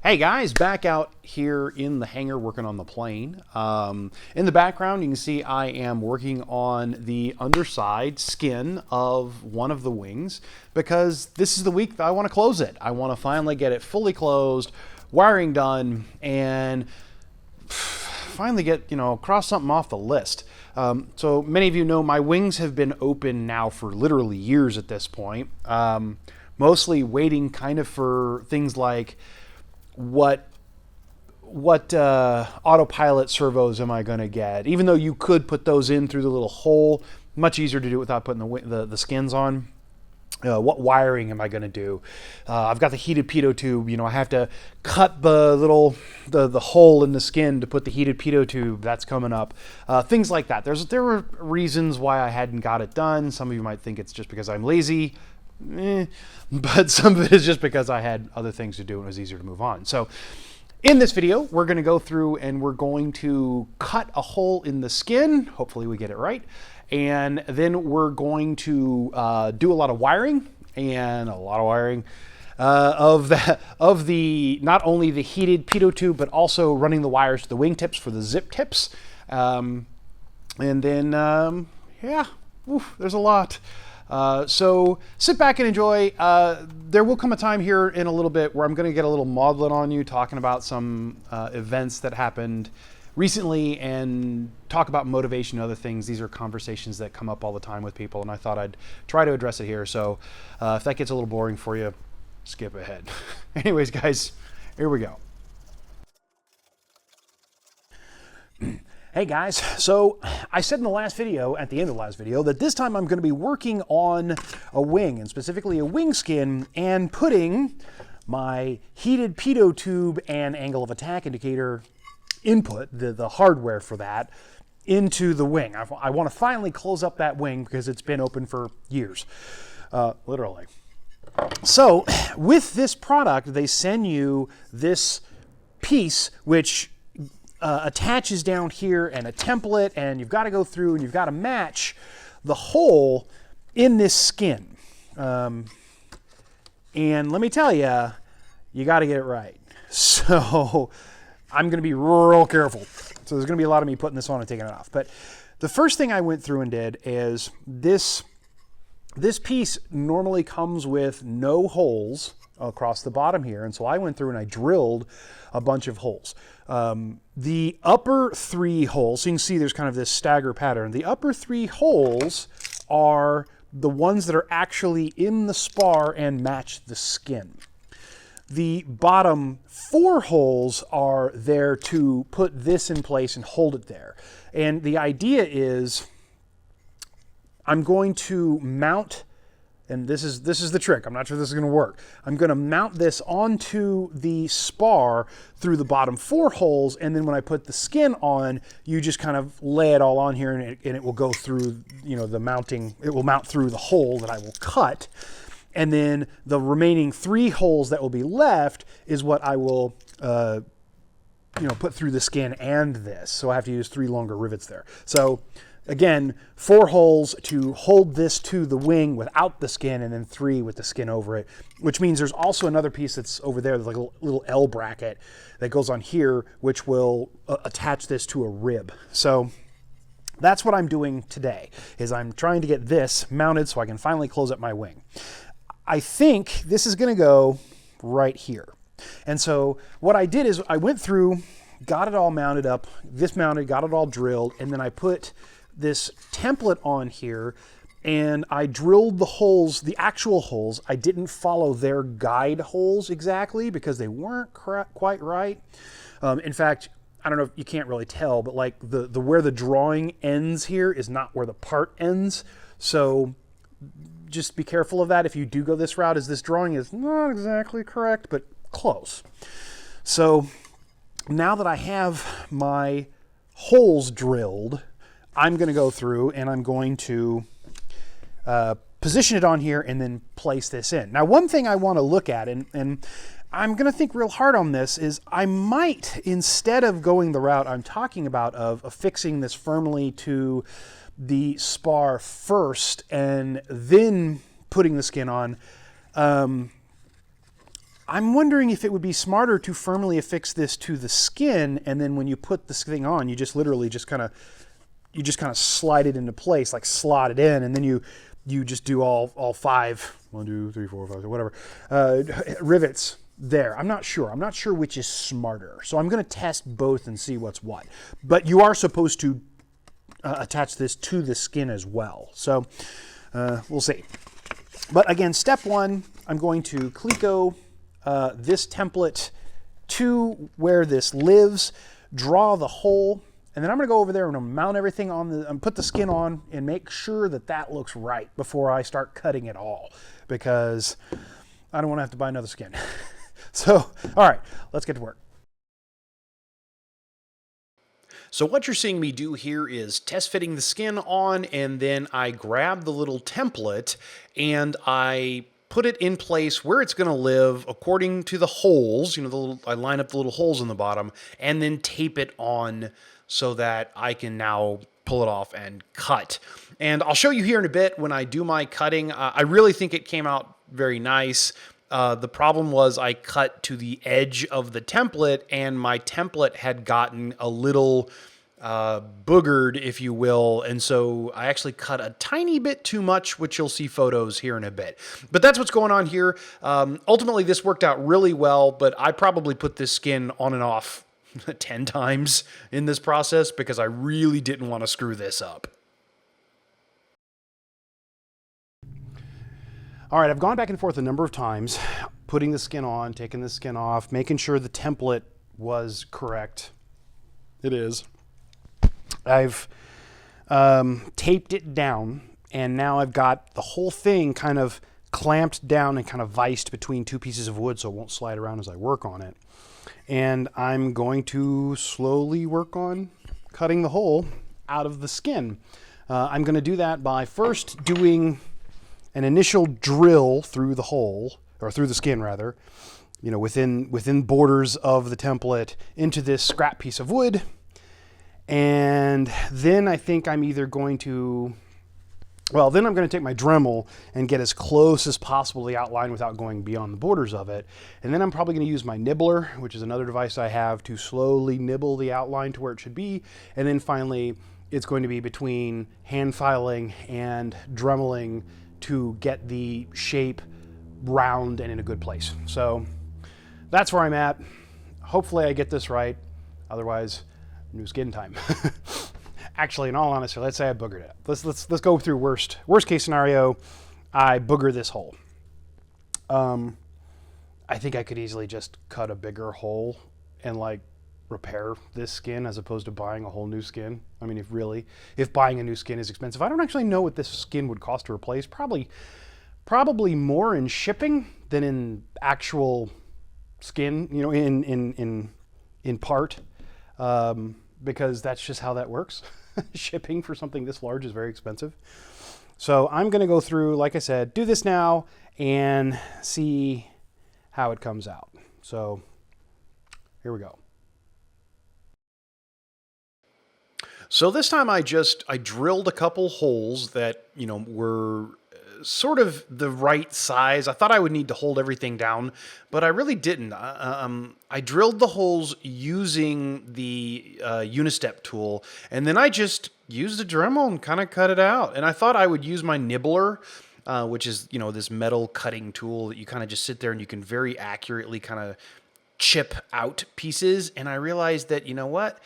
Hey guys, back out here in the hangar working on the plane. In the background you can see I am working on the underside skin of one of the wings because this is the week that I want to close it. I want to finally get it fully closed, wiring done, and finally get, cross something off the list. So many of you know my wings have been open now for literally years at this point. Mostly waiting kind of for things like what autopilot servos am I going to get? Even though you could put those in through the little hole, much easier to do without putting the skins on. What wiring am I going to do? I've got the heated pitot tube. I have to cut the hole in the skin to put the heated pitot tube. That's coming up. Things like that. There were reasons why I hadn't got it done. Some of you might think it's just because I'm lazy. But some of it is just because I had other things to do and it was easier to move on. So in this video, we're going to go through and we're going to cut a hole in the skin. Hopefully we get it right. And then we're going to do a lot of wiring of the not only the heated pitot tube, but also running the wires to the wingtips for the zip tips. And then, there's a lot. So sit back and enjoy. There will come a time here in a little bit where I'm going to get a little maudlin on you, talking about some events that happened recently and talk about motivation and other things. These are conversations that come up all the time with people, and I thought I'd try to address it here. So if that gets a little boring for you, skip ahead. Anyways, guys, here we go. Hey guys, so I said in the last video, at the end of the last video, that this time I'm going to be working on a wing, and specifically a wing skin, and putting my heated pitot tube and angle of attack indicator input, the hardware for that, into the wing. I want to finally close up that wing because it's been open for years, literally. So with this product, they send you this piece which attaches down here and a template, and you've got to go through and you've got to match the hole in this skin. And let me tell you, you got to get it right. So I'm going to be real careful. So there's going to be a lot of me putting this on and taking it off. But the first thing I went through and did is this piece normally comes with no holes across the bottom here, and so I went through and I drilled a bunch of holes. The upper three holes, so you can see there's kind of this stagger pattern. The upper three holes are the ones that are actually in the spar and match the skin. The bottom four holes are there to put this in place and hold it there. And the idea is I'm going to mount, and this is the trick. I'm not sure this is going to work. I'm going to mount this onto the spar through the bottom four holes, and then when I put the skin on, you just kind of lay it all on here, and it will go through, the mounting. It will mount through the hole that I will cut, and then the remaining three holes that will be left is what I will, put through the skin and this. So I have to use three longer rivets there. So again, four holes to hold this to the wing without the skin, and then three with the skin over it, which means there's also another piece that's over there, like a little L bracket that goes on here, which will attach this to a rib. So that's what I'm doing today, is I'm trying to get this mounted so I can finally close up my wing. I think this is going to go right here. And so what I did is I went through, got it all mounted up, this mounted, got it all drilled, and then I put this template on here, and I drilled the holes, the actual holes. I didn't follow their guide holes exactly because they weren't quite right. In fact, I don't know if you can't really tell, but like the where the drawing ends here is not where the part ends. So just be careful of that if you do go this route, as this drawing is not exactly correct, but close. So now that I have my holes drilled, I'm going to go through and I'm going to position it on here and then place this in. Now, one thing I want to look at, and I'm going to think real hard on this, is I might, instead of going the route I'm talking about of affixing this firmly to the spar first and then putting the skin on, I'm wondering if it would be smarter to firmly affix this to the skin, and then when you put this thing on, you just literally just kind of slide it into place, like slot it in, and then you just do all 5, 1, 2, 3, 4, 5, whatever, rivets there. I'm not sure which is smarter. So I'm going to test both and see what's what. But you are supposed to attach this to the skin as well. So we'll see. But again, step 1, I'm going to Cleco this template to where this lives, draw the hole, and then I'm going to go over there and mount everything on and put the skin on and make sure that that looks right before I start cutting it all, because I don't want to have to buy another skin. So, all right, let's get to work. So what you're seeing me do here is test fitting the skin on, and then I grab the little template and I put it in place where it's going to live according to the holes. You know, I line up the little holes in the bottom and then tape it on so that I can now pull it off and cut. And I'll show you here in a bit when I do my cutting. I really think it came out very nice. The problem was I cut to the edge of the template, and my template had gotten a little boogered, if you will, and so I actually cut a tiny bit too much, which you'll see photos here in a bit. But that's what's going on here. Ultimately, this worked out really well, but I probably put this skin on and off 10 times in this process because I really didn't want to screw this up. All right, I've gone back and forth a number of times, putting the skin on, taking the skin off, making sure the template was correct. It is. I've taped it down, and now I've got the whole thing kind of clamped down and kind of viced between 2 pieces of wood so it won't slide around as I work on it. And I'm going to slowly work on cutting the hole out of the skin. I'm going to do that by first doing an initial drill through the hole, or through the skin rather, you know, within borders of the template into this scrap piece of wood. And then I think I'm either going to, well, then I'm going to take my Dremel and get as close as possible to the outline without going beyond the borders of it. And then I'm probably going to use my nibbler, which is another device I have, to slowly nibble the outline to where it should be. And then finally, it's going to be between hand filing and Dremeling to get the shape round and in a good place. So that's where I'm at. Hopefully I get this right. Otherwise, new skin time. Actually, in all honesty, let's say I boogered it. Let's go through worst case scenario. I booger this hole. I think I could easily just cut a bigger hole and like repair this skin as opposed to buying a whole new skin. I mean, if buying a new skin is expensive, I don't actually know what this skin would cost to replace. Probably more in shipping than in actual skin, you know, in part. Because that's just how that works. Shipping for something this large is very expensive. So I'm going to go through, like I said, do this now and see how it comes out. So here we go. So this time I drilled a couple holes that, you know, were sort of the right size. I thought I would need to hold everything down, but I really didn't. I drilled the holes using the Unistep tool, and then I just used a Dremel and kind of cut it out. And I thought I would use my nibbler, which is, you know, this metal cutting tool that you kind of just sit there and you can very accurately kind of chip out pieces. And I realized that, you know what?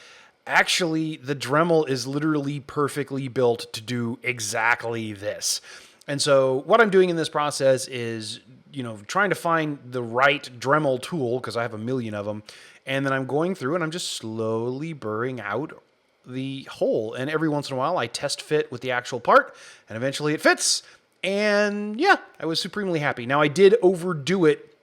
Actually, the Dremel is literally perfectly built to do exactly this. And so what I'm doing in this process is, you know, trying to find the right Dremel tool, because I have a million of them, and then I'm going through and I'm just slowly burring out the hole. And every once in a while I test fit with the actual part, and eventually it fits. And yeah, I was supremely happy. Now I did overdo it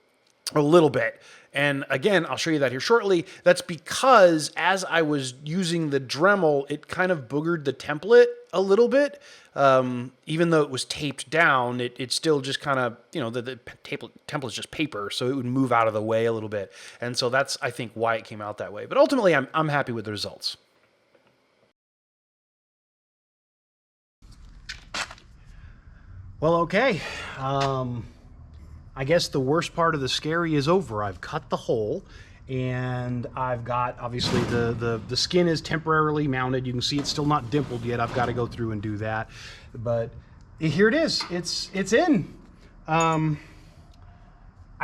a little bit. And again, I'll show you that here shortly. That's because as I was using the Dremel, it kind of boogered the template a little bit. Even though it was taped down, it still just kind of, you know, the template is just paper, so it would move out of the way a little bit. And so that's, I think, why it came out that way. But ultimately, I'm happy with the results. Well, okay. I'm I guess the worst part of the scary is over. I've cut the hole, and I've got, obviously, the skin is temporarily mounted. You can see it's still not dimpled yet. I've got to go through and do that. But here it is. It's in. I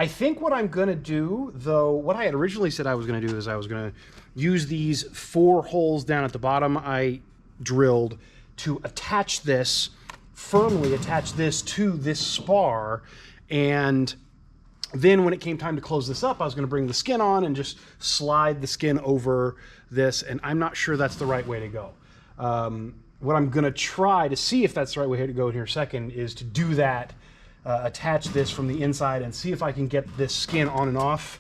think what I'm going to do, though, what I had originally said I was going to do is I was going to use these 4 holes down at the bottom I drilled to attach this, firmly attach this to this spar, and then when it came time to close this up, I was going to bring the skin on and just slide the skin over this, and I'm not sure that's the right way to go. What I'm going to try to see if that's the right way to go here in a second is to do that, attach this from the inside and see if I can get this skin on and off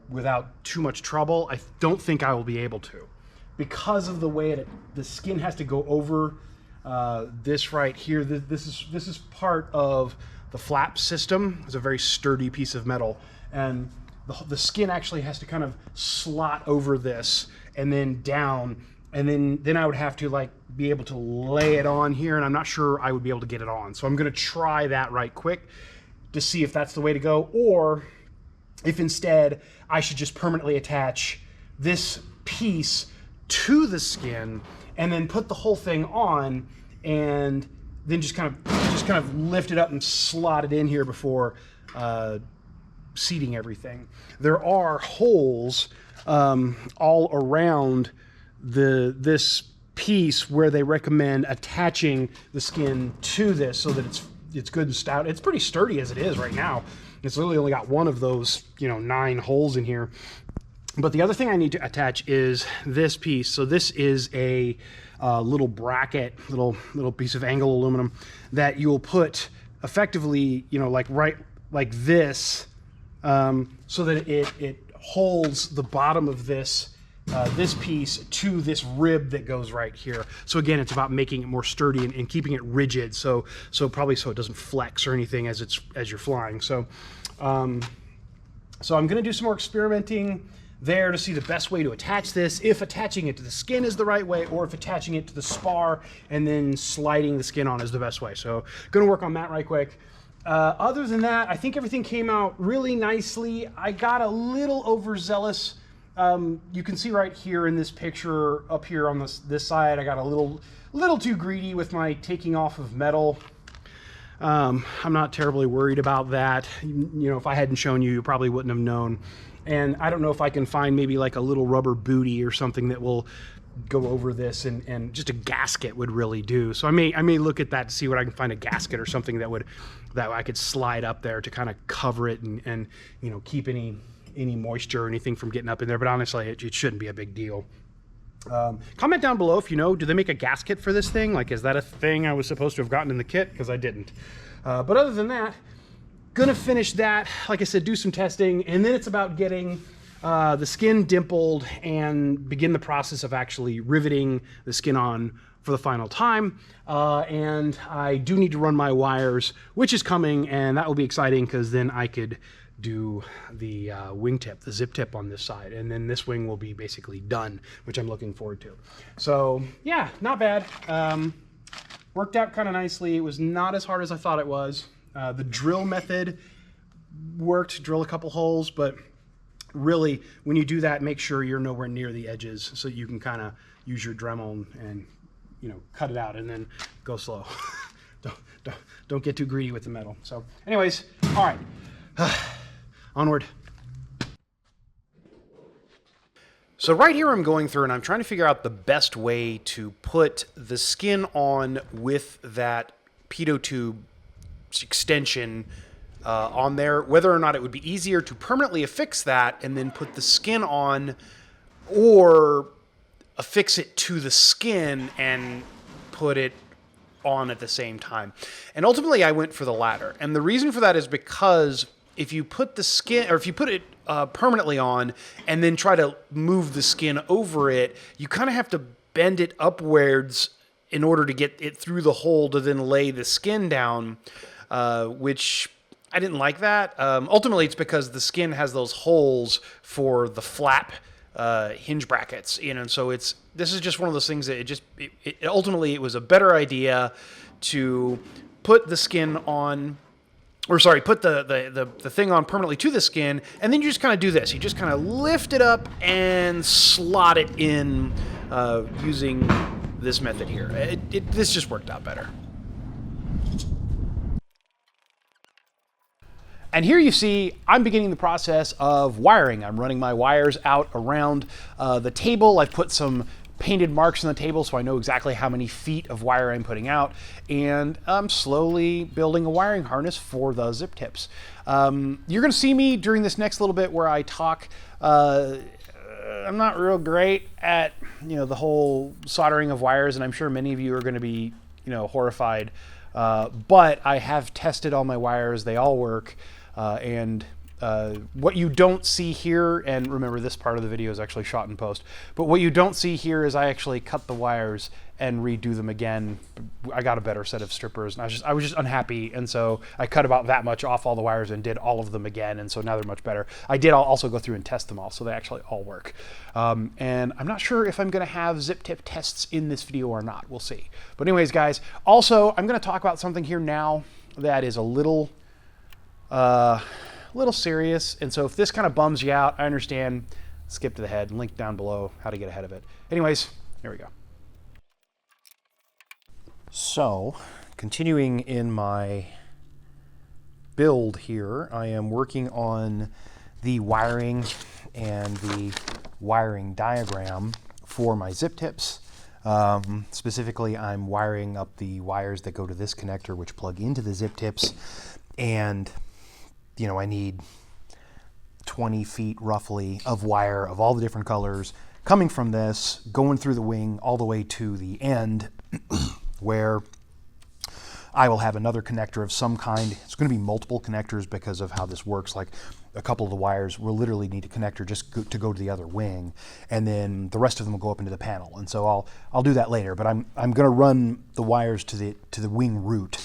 without too much trouble. I don't think I will be able to, because of the way the skin has to go over this right here. This is part of the flap system. It's a very sturdy piece of metal, and the skin actually has to kind of slot over this and then down, and then I would have to like be able to lay it on here, and I'm not sure I would be able to get it on. So I'm going to try that right quick to see if that's the way to go, or if instead I should just permanently attach this piece to the skin and then put the whole thing on, and then just kind of lift it up and slot it in here before seating everything. There are holes all around this piece where they recommend attaching the skin to this so that it's good and stout. It's pretty sturdy as it is right now. It's literally only got one of those, 9 holes in here. But the other thing I need to attach is this piece. So this is a little bracket, little piece of angle aluminum that you'll put effectively, right like this, so that it holds the bottom of this piece to this rib that goes right here. So again, it's about making it more sturdy and keeping it rigid. So probably so it doesn't flex or anything as you're flying. So I'm going to do some more experimenting there to see the best way to attach this, if attaching it to the skin is the right way, or if attaching it to the spar and then sliding the skin on is the best way. So going to work on that right quick. Other than that, I think everything came out really nicely. I got a little overzealous. You can see right here in this picture up here on this side, I got a little too greedy with my taking off of metal. I'm not terribly worried about that. If I hadn't shown you, you probably wouldn't have known. And I don't know if I can find maybe like a little rubber booty or something that will go over this, and just a gasket would really do. So I may look at that to see what I can find, a gasket or something that I could slide up there to kind of cover it and keep any moisture or anything from getting up in there. But honestly, it shouldn't be a big deal. Comment down below if you know, do they make a gasket for this thing? Like, is that a thing I was supposed to have gotten in the kit? Because I didn't. But other than that, gonna finish that, like I said, do some testing, and then it's about getting the skin dimpled and begin the process of actually riveting the skin on for the final time. And I do need to run my wires, which is coming, and that will be exciting because then I could do the wingtip, the zip tip on this side, and then this wing will be basically done, which I'm looking forward to. So yeah, not bad. Worked out kind of nicely. It was not as hard as I thought it was. The drill method worked, drill a couple holes, but really when you do that, make sure you're nowhere near the edges so you can kind of use your Dremel and cut it out, and then go slow. don't get too greedy with the metal. So anyways, all right. Onward. So right here I'm going through and I'm trying to figure out the best way to put the skin on with that pitot tube extension on there, whether or not it would be easier to permanently affix that and then put the skin on, or affix it to the skin and put it on at the same time. And ultimately I went for the latter. And the reason for that is because if you put the skin, or if you put it permanently on and then try to move the skin over it, you kind of have to bend it upwards in order to get it through the hole to then lay the skin down, which I didn't like that. Ultimately, it's because the skin has those holes for the flap hinge brackets, and so this is just one of those things that ultimately it was a better idea to put the skin on or sorry, put the thing on permanently to the skin, and then you just kind of do this. You just kind of lift it up and slot it in using this method here. This just worked out better. And here you see I'm beginning the process of wiring. I'm running my wires out around the table. I've put some painted marks on the table so I know exactly how many feet of wire I'm putting out, and I'm slowly building a wiring harness for the zip tips. You're gonna see me during this next little bit where I talk. I'm not real great at the whole soldering of wires, and I'm sure many of you are gonna be horrified, but I have tested all my wires. They all work. And what you don't see here, and remember this part of the video is actually shot in post, but what you don't see here is I actually cut the wires and redo them again. I got a better set of strippers, and I was just unhappy, and so I cut about that much off all the wires and did all of them again, and so now they're much better. I did also go through and test them all, so they actually all work. And I'm not sure if I'm going to have zip tip tests in this video or not. We'll see. But anyways, guys, also I'm going to talk about something here now that is a little serious, and so if this kind of bums you out, I understand. Skip to the head, link down below how to get ahead of it. Anyways, here we go. So, continuing in my build here, I am working on the wiring and the wiring diagram for my zip tips. Specifically, I'm wiring up the wires that go to this connector, which plug into the zip tips, and I need 20 feet roughly of wire of all the different colors coming from this, going through the wing all the way to the end where I will have another connector of some kind. It's going to be multiple connectors because of how this works. Like a couple of the wires will literally need a connector just to go to the other wing, and then the rest of them will go up into the panel. And so I'll do that later, but I'm going to run the wires to the wing root,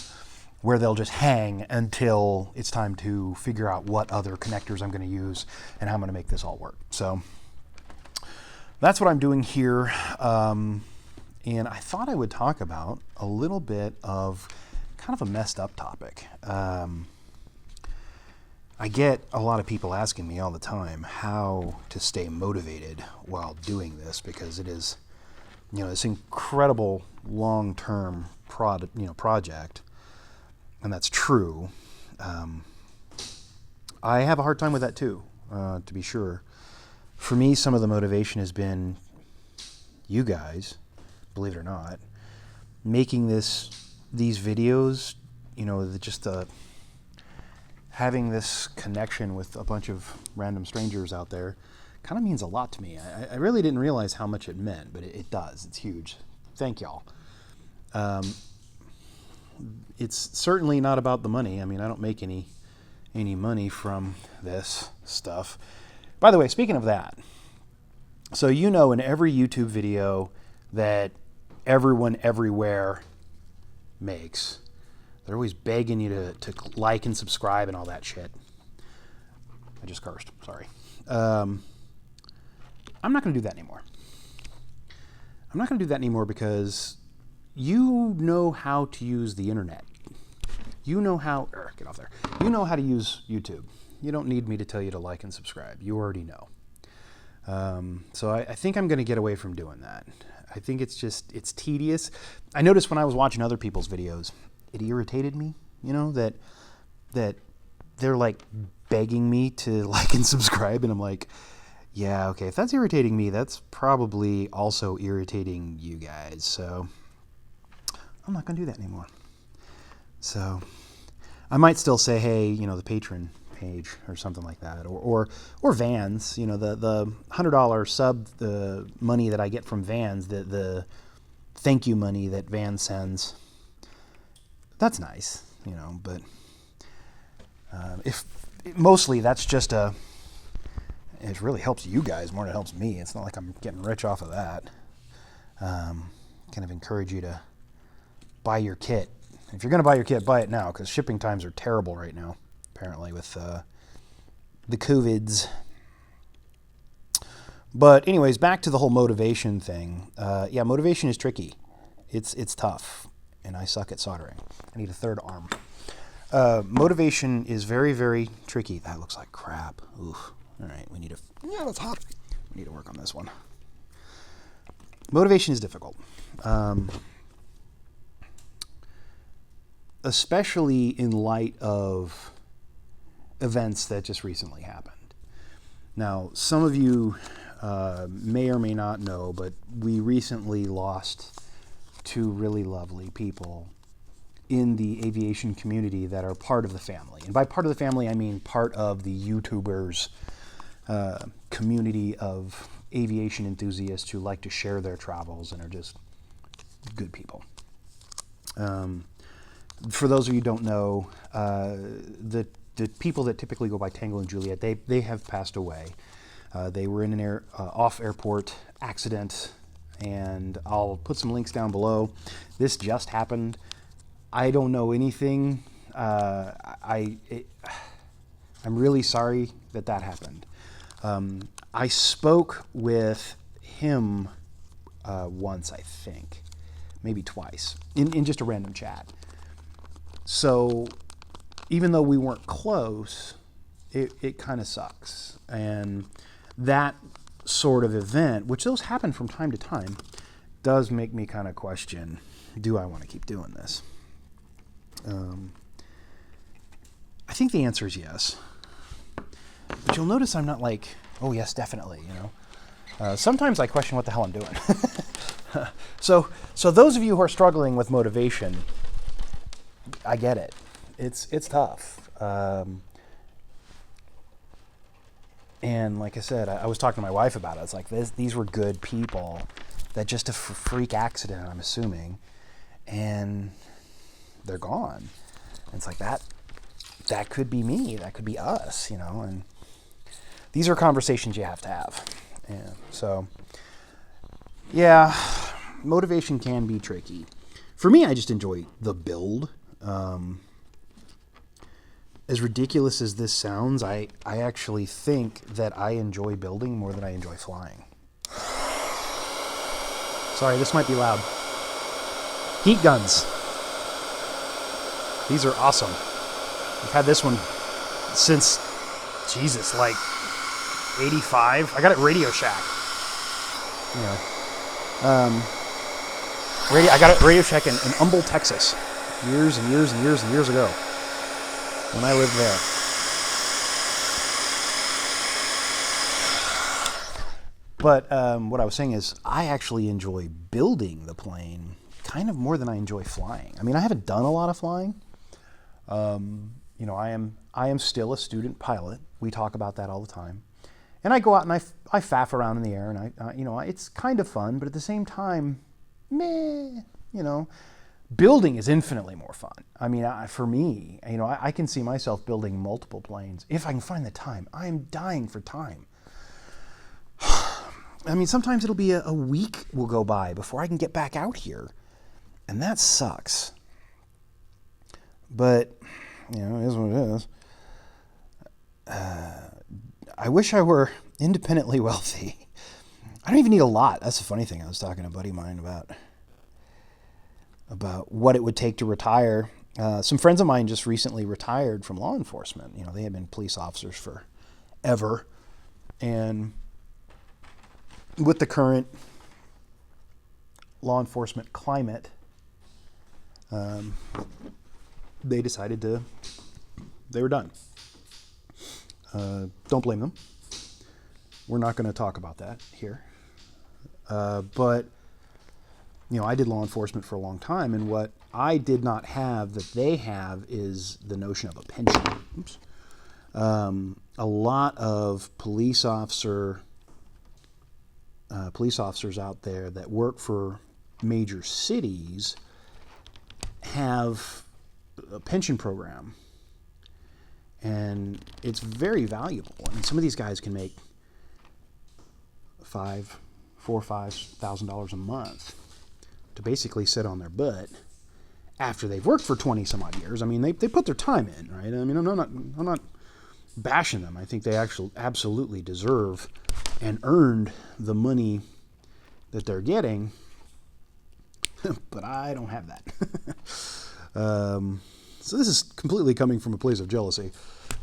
where they'll just hang until it's time to figure out what other connectors I'm going to use and how I'm going to make this all work. So that's what I'm doing here. And I thought I would talk about a little bit of kind of a messed up topic. I get a lot of people asking me all the time how to stay motivated while doing this, because it is, this incredible long-term project. And that's true. I have a hard time with that too, to be sure. For me, some of the motivation has been you guys, believe it or not, making these videos, having this connection with a bunch of random strangers out there kind of means a lot to me. I really didn't realize how much it meant, but it does. It's huge. Thank y'all. It's certainly not about the money. I mean, I don't make any money from this stuff. By the way, speaking of that, so in every YouTube video that everyone everywhere makes, they're always begging you to like and subscribe and all that shit. I just cursed, sorry. I'm not going to do that anymore. I'm not going to do that anymore because you know how to use the internet. You know how, get off there. You know how to use YouTube. You don't need me to tell you to like and subscribe. You already know. So I think I'm going to get away from doing that. I think it's tedious. I noticed when I was watching other people's videos, it irritated me, that they're like begging me to like and subscribe. And I'm like, yeah, okay, if that's irritating me, that's probably also irritating you guys. So I'm not going to do that anymore. So I might still say, hey, the patron page or something like that, or Vans, the $100 sub, the money that I get from Vans, the thank you money that Vans sends. That's nice, but if mostly that's just it really helps you guys more than it helps me. It's not like I'm getting rich off of that. Kind of encourage you to buy your kit. If you're going to buy your kit, buy it now, because shipping times are terrible right now, apparently, with the COVIDs. But anyways, back to the whole motivation thing. Yeah, motivation is tricky. It's tough, and I suck at soldering. I need a third arm. Motivation is very, very tricky. That looks like crap. Oof. All right, yeah, that's hot. We need to work on this one. Motivation is difficult. Especially in light of events that just recently happened. Now, some of you may or may not know, but we recently lost two really lovely people in the aviation community that are part of the family. And by part of the family, I mean part of the YouTubers community of aviation enthusiasts who like to share their travels and are just good people. For those of you who don't know, the people that typically go by Tango and Juliet, they have passed away. They were in an off-airport accident, and I'll put some links down below. This just happened. I don't know anything. I'm really sorry that happened. I spoke with him once, I think, maybe twice, in just a random chat. So even though we weren't close, it kind of sucks. And that sort of event, which those happen from time to time, does make me kind of question, do I want to keep doing this? I think the answer is yes. But you'll notice I'm not like, oh yes, definitely, you know. Sometimes I question what the hell I'm doing. So those of you who are struggling with motivation, I get it. It's tough. And like I said, I was talking to my wife about it. It's like these were good people that just a freak accident, I'm assuming, and they're gone. And it's like that could be me. That could be us, you know. And these are conversations you have to have. And so, yeah, motivation can be tricky. For me, I just enjoy the build. As ridiculous as this sounds, I actually think that I enjoy building more than I enjoy flying. Sorry, this might be loud. Heat guns. These are awesome. I've had this one since, Jesus, like 85. I got it at Radio Shack. You know, I got it at Radio Shack in Humble, Texas, years and years and years and years ago, when I lived there. But what I was saying is, I actually enjoy building the plane kind of more than I enjoy flying. I mean, I haven't done a lot of flying. You know, I am still a student pilot. We talk about that all the time. And I go out and I faff around in the air, and you know, it's kind of fun, but at the same time, meh, you know. Building is infinitely more fun. I mean, for me, you know, I can see myself building multiple planes if I can find the time. I am dying for time. I mean, sometimes it'll be a week will go by before I can get back out here, and that sucks. But, you know, it is what it is. I wish I were independently wealthy. I don't even need a lot. That's the funny thing. I was talking to a buddy of mine about what it would take to retire. Some friends of mine just recently retired from law enforcement. You know, they had been police officers forever. And with the current law enforcement climate, they decided they were done. Don't blame them. We're not going to talk about that here. But, you know, I did law enforcement for a long time, and what I did not have that they have is the notion of a pension. Oops. A lot of police officers out there that work for major cities have a pension program, and it's very valuable. I mean, some of these guys can make $4,000 or $5,000 a month to basically sit on their butt after they've worked for 20 some odd years. I mean, they put their time in, right? I mean, I'm not bashing them. I think they actually absolutely deserve and earned the money that they're getting, but I don't have that. So this is completely coming from a place of jealousy.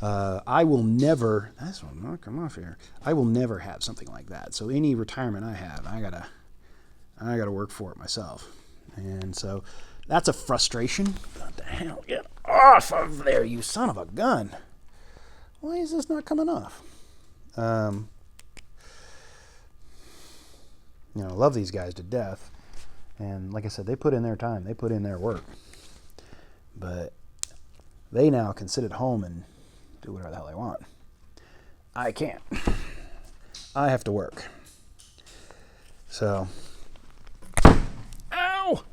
I will never, this one not come off here. I will never have something like that. So any retirement I have, I gotta work for it myself. And so that's a frustration. What the hell? Get off of there, you son of a gun. Why is this not coming off? You know, I love these guys to death. And like I said, they put in their time. They put in their work. But they now can sit at home and do whatever the hell they want. I can't. I have to work. So, ow!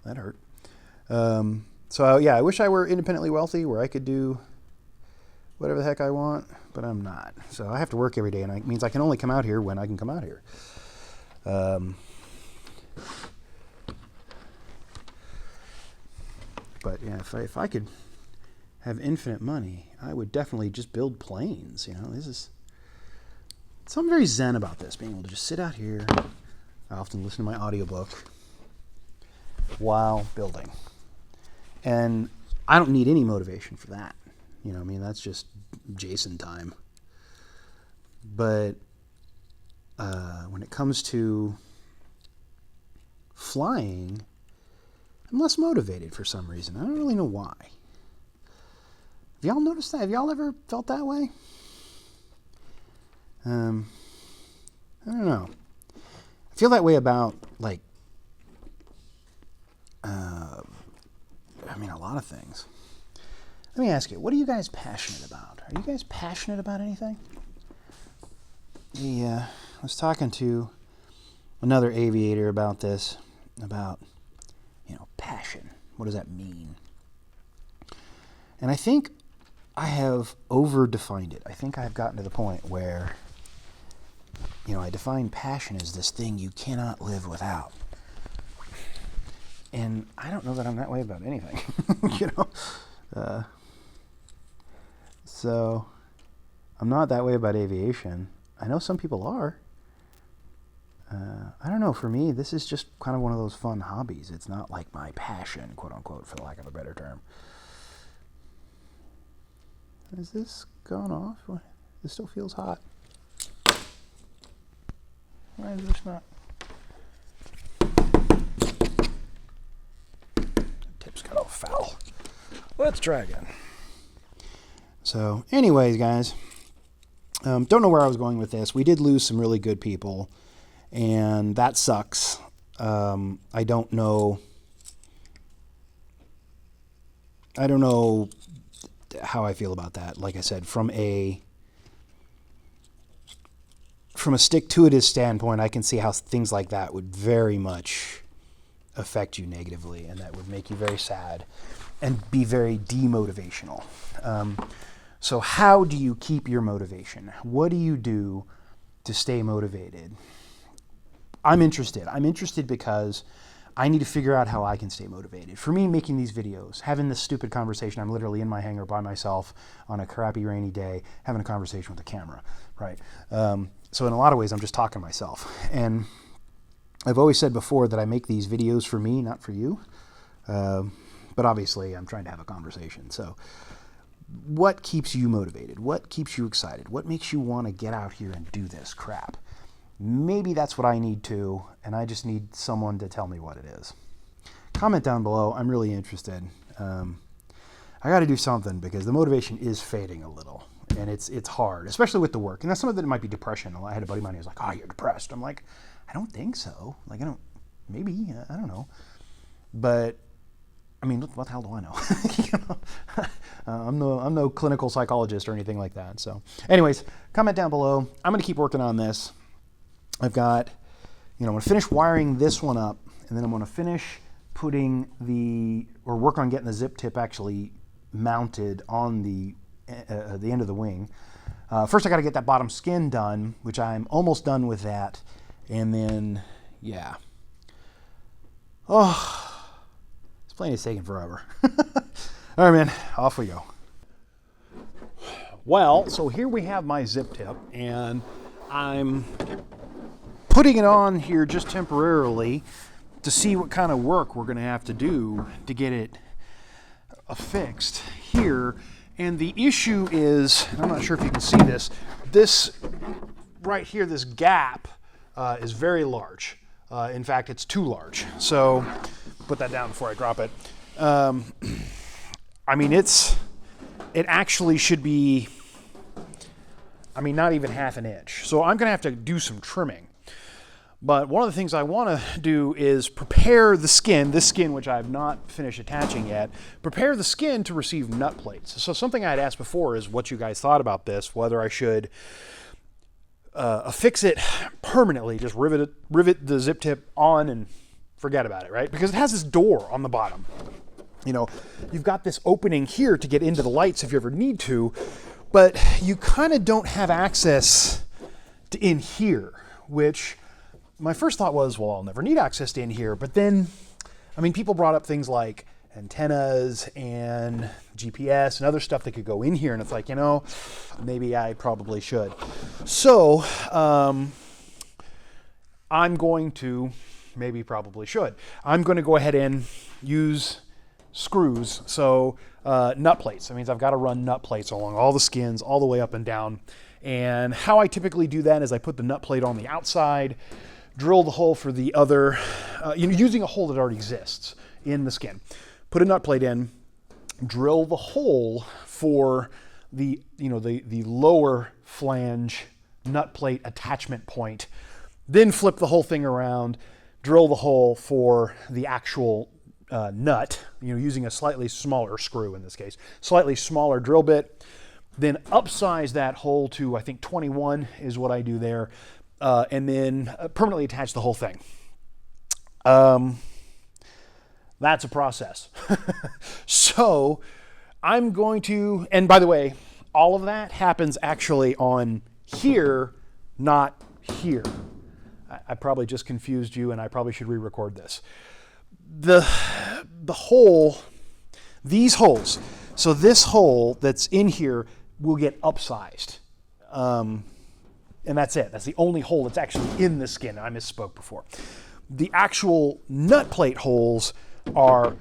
That hurt. So yeah, I wish I were independently wealthy where I could do whatever the heck I want, but I'm not. So I have to work every day, and it means I can only come out here when I can come out here. But yeah, if I could have infinite money, I would definitely just build planes. You know, this is something very zen about this, being able to just sit out here. I often listen to my audiobook while building. And I don't need any motivation for that. You know, I mean, that's just Jason time. But when it comes to flying, I'm less motivated for some reason. I don't really know why. Have y'all noticed that? Have y'all ever felt that way? I don't know. I feel that way about, like, I mean, a lot of things. Let me ask you, what are you guys passionate about? Are you guys passionate about anything? I was talking to another aviator about this, about, you know, passion. What does that mean? And I think I have over-defined it. I think I've gotten to the point where, you know, I define passion as this thing you cannot live without. And I don't know that I'm that way about anything, you know. So I'm not that way about aviation. I know some people are. I don't know. For me, this is just kind of one of those fun hobbies. It's not like my passion, quote unquote, for the lack of a better term. Is this gone off? This still feels hot. Why is this not? The tip's got all foul. Let's try again. So, anyways, guys, don't know where I was going with this. We did lose some really good people, and that sucks. I don't know how I feel about that. Like I said, from a stick-to-itist standpoint, I can see how things like that would very much affect you negatively, and that would make you very sad and be very demotivational. So how do you keep your motivation? What do you do to stay motivated? I'm interested. I'm interested because I need to figure out how I can stay motivated. For me, making these videos, having this stupid conversation, I'm literally in my hangar by myself on a crappy rainy day, having a conversation with a camera, right? So in a lot of ways, I'm just talking to myself. And I've always said before that I make these videos for me, not for you. But obviously, I'm trying to have a conversation. So what keeps you motivated? What keeps you excited? What makes you want to get out here and do this crap? Maybe that's what I need too, and I just need someone to tell me what it is. Comment down below. I'm really interested. I got to do something because the motivation is fading a little, and it's hard, especially with the work. And that's some of it might be depression. I had a buddy of mine who was like, "Oh, you're depressed." I'm like, I don't think so. Like, maybe, I don't know. But I mean, what the hell do I know? You know? I'm no clinical psychologist or anything like that. So anyways, comment down below. I'm going to keep working on this. I've got, I'm going to finish wiring this one up, and then I'm going to finish work on getting the zip tip actually mounted on the end of the wing. First I got to get that bottom skin done, which I'm almost done with that. And then, yeah. Oh, this plane is taking forever. All right, man, off we go. Well, so here we have my zip tip, and I'm putting it on here just temporarily to see what kind of work we're going to have to do to get it affixed here. And the issue is, I'm not sure if you can see this, this right here, this gap is very large. In fact, it's too large. So put that down before I drop it. I mean, it actually should be, I mean, not even half an inch. So I'm gonna have to do some trimming. But one of the things I want to do is prepare the skin, this skin which I have not finished attaching yet, prepare the skin to receive nut plates. So something I had asked before is what you guys thought about this, whether I should affix it permanently, just rivet the zip tip on and forget about it, right? Because it has this door on the bottom. You know, you've got this opening here to get into the lights if you ever need to, but you kind of don't have access to in here, which my first thought was, well, I'll never need access to in here. But then, I mean, people brought up things like antennas and GPS and other stuff that could go in here. And it's like, you know, maybe I probably should. So I'm going to, probably should. I'm going to go ahead and use screws. So nut plates. That means I've got to run nut plates along all the skins all the way up and down. And how I typically do that is I put the nut plate on the outside, drill the hole for the other, using a hole that already exists in the skin. Put a nut plate in, drill the hole for the lower flange nut plate attachment point, then flip the whole thing around, drill the hole for the actual nut, using a slightly smaller screw in this case, slightly smaller drill bit, then upsize that hole to, I think 21 is what I do there. And then permanently attach the whole thing. That's a process. So I'm going to, and by the way, all of that happens actually on here, not here. I probably just confused you and I probably should re-record this. The hole, these holes, so this hole that's in here will get upsized. And that's it. That's the only hole that's actually in the skin. I misspoke before. The actual nut plate holes are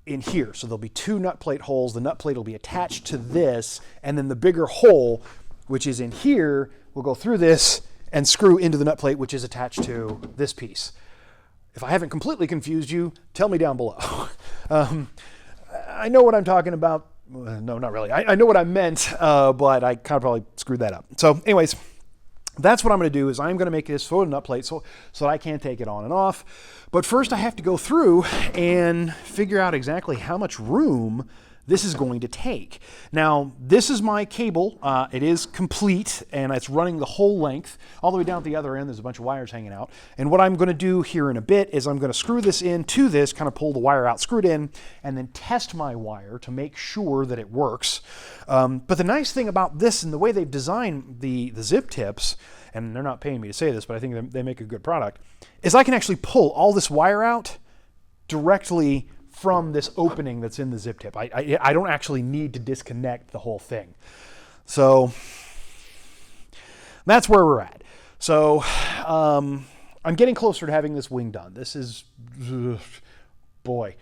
in here. So there'll be two nut plate holes. The nut plate will be attached to this, and then the bigger hole, which is in here, will go through this and screw into the nut plate, which is attached to this piece. If I haven't completely confused you, tell me down below. I know what I'm talking about. No, not really. I know what I meant, but I kind of probably screwed that up. So anyways, that's what I'm going to do is I'm going to make this photo nut plate so that I can take it on and off. But first I have to go through and figure out exactly how much room this is going to take. Now, this is my cable. It is complete, and it's running the whole length. All the way down at the other end, there's a bunch of wires hanging out. And what I'm going to do here in a bit is I'm going to screw this into this, kind of pull the wire out, screw it in, and then test my wire to make sure that it works. But the nice thing about this and the way they've designed the zip tips, and they're not paying me to say this, but I think they make a good product, is I can actually pull all this wire out directly from this opening that's in the zip tip. I don't actually need to disconnect the whole thing. So that's where we're at. So I'm getting closer to having this wing done. This is, boy,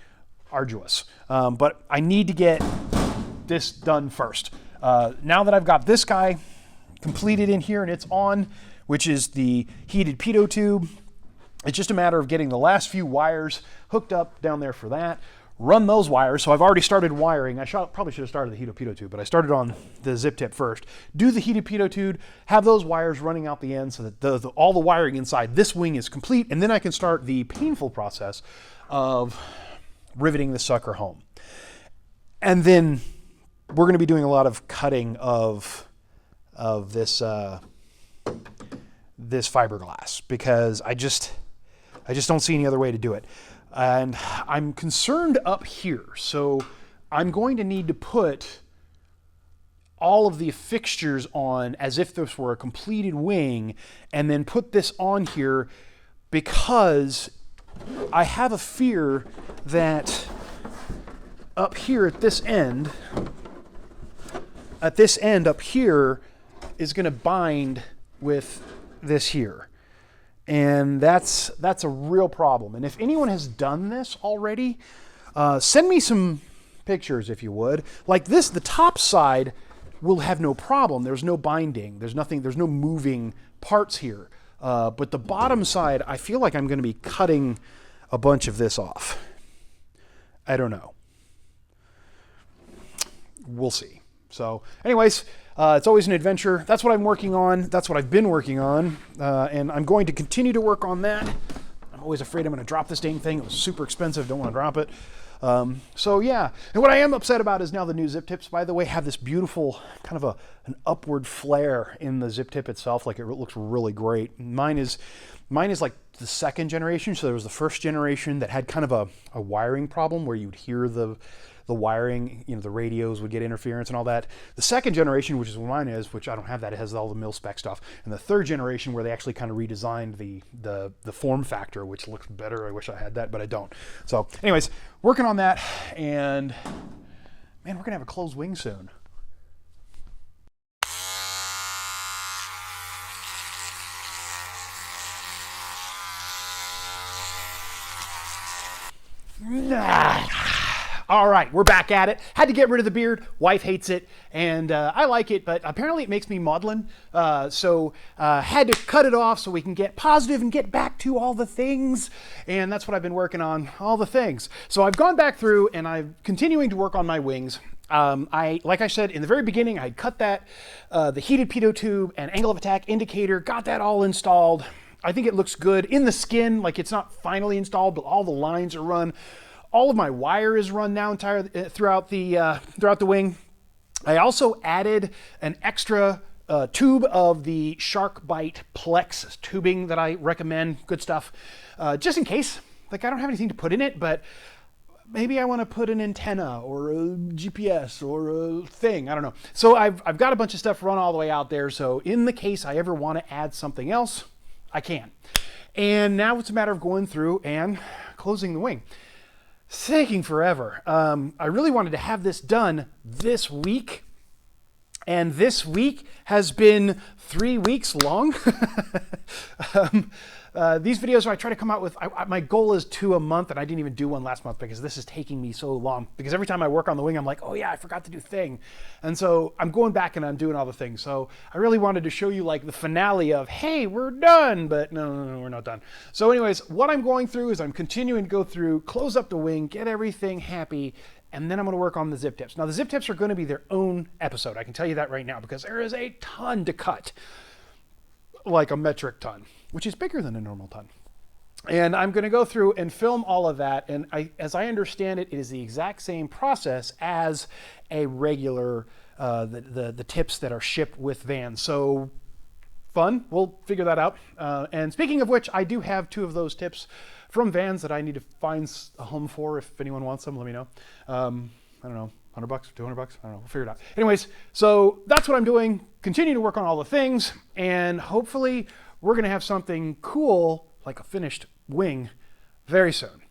arduous. But I need to get this done first. Now that I've got this guy completed in here and it's on, which is the heated pitot tube, it's just a matter of getting the last few wires hooked up down there for that, run those wires. So I've already started wiring. I probably should have started the heated pitot tube, but I started on the zip tip first. Do the heated pitot tube, have those wires running out the end so that all the wiring inside this wing is complete, and then I can start the painful process of riveting the sucker home. And then we're going to be doing a lot of cutting of this this fiberglass, because I just don't see any other way to do it. And I'm concerned up here. So I'm going to need to put all of the fixtures on as if this were a completed wing, and then put this on here, because I have a fear that up here at this end up here is going to bind with this here. And that's a real problem. And if anyone has done this already, send me some pictures, if you would. Like this, the top side will have no problem. There's no binding. There's nothing, there's no moving parts here. But the bottom side, I feel like I'm going to be cutting a bunch of this off. I don't know. We'll see. So anyways, it's always an adventure. That's what I'm working on. That's what I've been working on. And I'm going to continue to work on that. I'm always afraid I'm going to drop this dang thing. It was super expensive. Don't want to drop it. So yeah. And what I am upset about is now the new zip tips, by the way, have this beautiful kind of an upward flare in the zip tip itself. Like it looks really great. Mine is like the second generation. So there was the first generation that had kind of a wiring problem where you'd hear the wiring, you know, the radios would get interference and all that. The second generation, which is what mine is, which I don't have that, it has all the mil-spec stuff. And the third generation where they actually kind of redesigned the form factor, which looks better. I wish I had that, but I don't. So anyways, working on that, and man, we're gonna have a closed wing soon. All right, we're back at it. Had to get rid of the beard. Wife hates it, and I like it, but apparently it makes me maudlin. So had to cut it off so we can get positive and get back to all the things. And that's what I've been working on, all the things. So I've gone back through, and I'm continuing to work on my wings. Like I said in the very beginning, I had cut that, the heated pitot tube and angle of attack indicator, got that all installed. I think it looks good in the skin, like it's not finally installed, but all the lines are run. All of my wire is run now throughout the wing. I also added an extra tube of the Shark Bite Plex tubing that I recommend. Good stuff. Just in case, like I don't have anything to put in it, but maybe I want to put an antenna or a GPS or a thing. I don't know. So I've got a bunch of stuff run all the way out there. So in the case I ever want to add something else, I can. And now it's a matter of going through and closing the wing. It's taking forever. I really wanted to have this done this week, and this week has been 3 weeks long. These videos I try to come out with, my goal is 2 a month, and I didn't even do one last month because this is taking me so long. Because every time I work on the wing, I'm like, oh yeah, I forgot to do thing. And so I'm going back and I'm doing all the things. So I really wanted to show you like the finale of, hey, we're done, but no, we're not done. So anyways, what I'm going through is I'm continuing to go through, close up the wing, get everything happy, and then I'm going to work on the zip tips. Now the zip tips are going to be their own episode. I can tell you that right now because there is a ton to cut, like a metric ton, which is bigger than a normal ton. And I'm going to go through and film all of that. And as I understand it, it is the exact same process as a regular, the tips that are shipped with vans. So fun, we'll figure that out. And speaking of which, I do have 2 of those tips from vans that I need to find a home for. If anyone wants them, let me know. I don't know, $100, $200, I don't know, we'll figure it out. Anyways, so that's what I'm doing. Continue to work on all the things, and hopefully we're gonna have something cool, like a finished wing, very soon.